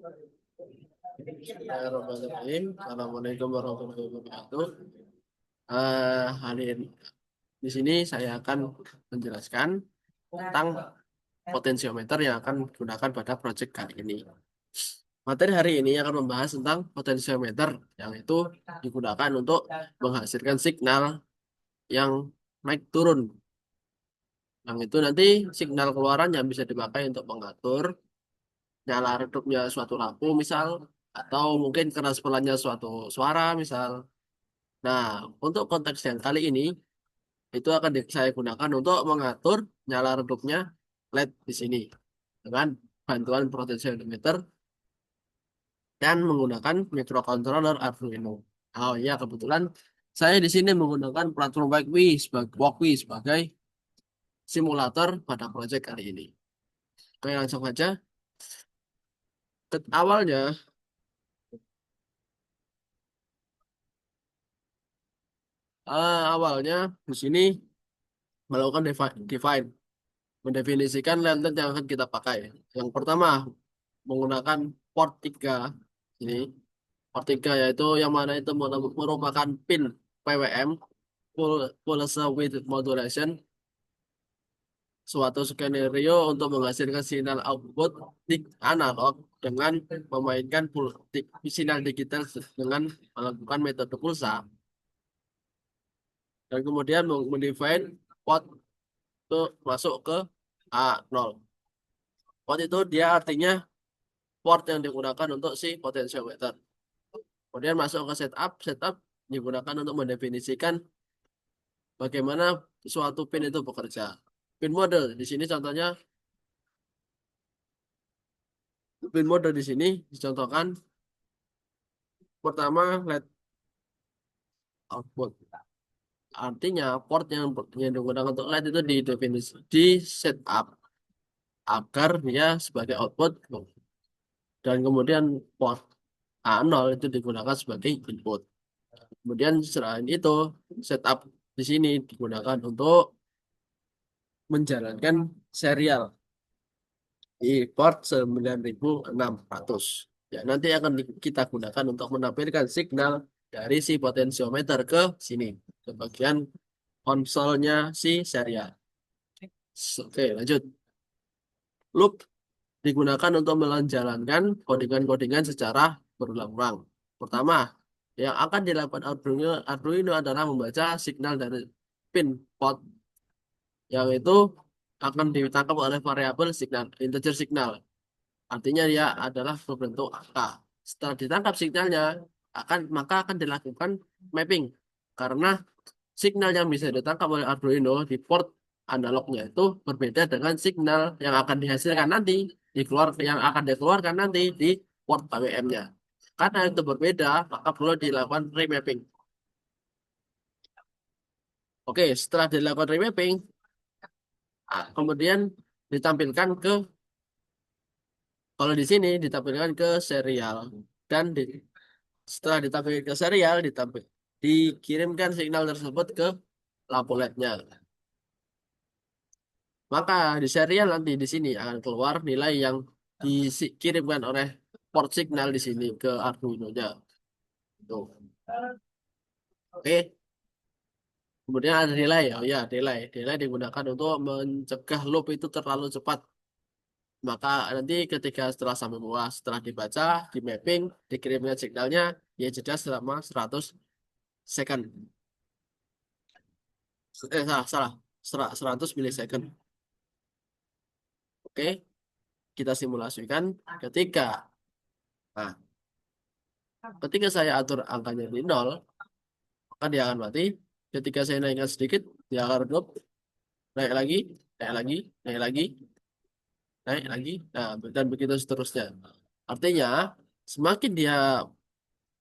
Bismillahirrahmanirrahim. Assalamualaikum warahmatullahi wabarakatuh. Hari ini di sini saya akan menjelaskan tentang potensiometer yang akan digunakan pada proyek kali ini. Materi hari ini akan membahas tentang potensiometer yang itu digunakan untuk menghasilkan signal yang naik turun. Yang itu nanti signal keluaran yang bisa dipakai untuk mengatur nyala redupnya suatu lampu misal, atau mungkin keras pelannya suatu suara misal. Nah, untuk konteks yang kali ini, itu akan saya gunakan untuk mengatur nyala redupnya LED di sini dengan bantuan potentiometer dan menggunakan microcontroller Arduino. Oh iya, kebetulan saya di sini menggunakan platform Walkwi sebagai simulator pada proyek kali ini. Oke, langsung saja. Awalnya, awalnya di sini melakukan define, mendefinisikan lantern yang akan kita pakai. Yang pertama, menggunakan port 3 ini. Port 3 yaitu yang mana itu merupakan pin PWM, pulse width modulation, suatu skenario untuk menghasilkan sinyal output di analog dengan memainkan sinyal digital dengan melakukan metode pulsa, dan kemudian mendefine port itu masuk ke A0. Port itu dia artinya port yang digunakan untuk si potentiometer. Kemudian masuk ke setup digunakan untuk mendefinisikan bagaimana suatu pin itu bekerja. Pin model di sini contohnya, pin model di sini dicontohkan pertama LED output. Artinya port yang digunakan untuk LED itu di setup agar dia sebagai output, dan kemudian port A0 itu digunakan sebagai input. Kemudian selain itu setup di sini digunakan untuk menjalankan serial di port 9600. Ya, nanti akan kita gunakan untuk menampilkan signal dari si potensiometer ke sini, ke bagian konsolnya si serial. Oke, lanjut. Loop digunakan untuk menjalankan codingan-codingan secara berulang-ulang. Pertama, yang akan dilakukan Arduino adalah membaca signal dari pin port yang itu akan ditangkap oleh variabel signal, integer signal. Artinya dia adalah berbentuk angka. Setelah ditangkap signalnya, maka akan dilakukan mapping. Karena signal yang bisa ditangkap oleh Arduino di port analognya itu berbeda dengan signal yang akan dihasilkan nanti yang akan dikeluarkan nanti di port PWM-nya. Karena itu berbeda, maka perlu dilakukan remapping. Oke, setelah dilakukan remapping, kemudian ditampilkan ke kalau di sini ditampilkan ke serial, dan setelah ditampilkan ke serial dikirimkan signal tersebut ke lampu LED-nya. Maka di serial nanti di sini akan keluar nilai yang dikirimkan oleh port signal di sini ke Arduino-nya. Tuh. Oke. Kemudian ada delay. Oh ya, delay. Delay digunakan untuk mencegah loop itu terlalu cepat. Maka nanti ketika setelah sampai bawah, setelah dibaca, di mapping, dikirimkan signalnya, ya jeda selama 100 second. Salah, salah. 100 millisecond. Oke, kita simulasikan ketika, nah, ketika saya atur angkanya di 0, maka dia akan mati. Ketika saya naikkan sedikit, dia akan redup, naik lagi, naik lagi, naik lagi, naik lagi, nah, dan begitu seterusnya. Artinya, semakin dia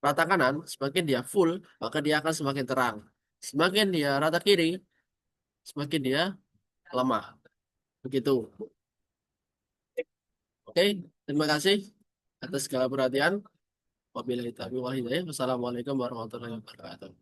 rata kanan, semakin dia full, maka dia akan semakin terang. Semakin dia rata kiri, semakin dia lemah. Begitu. Oke, terima kasih atas segala perhatian. Wabillahi taufiq wal hidayah. Wassalamualaikum warahmatullahi wabarakatuh.